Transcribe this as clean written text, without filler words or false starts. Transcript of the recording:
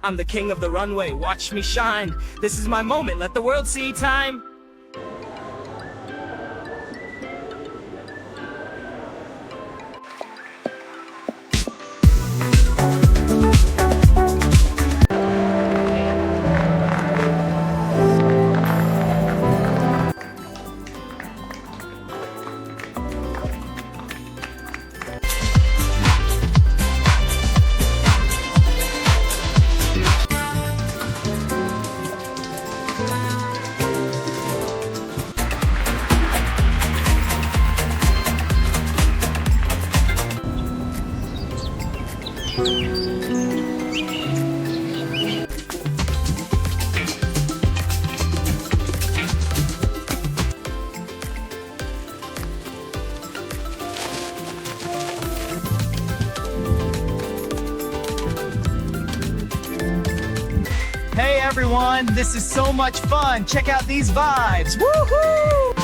I'm the king of the runway, watch me shine. This is my moment, let the world see time. Hey everyone, this is so much fun. Check out these vibes. Woohoo!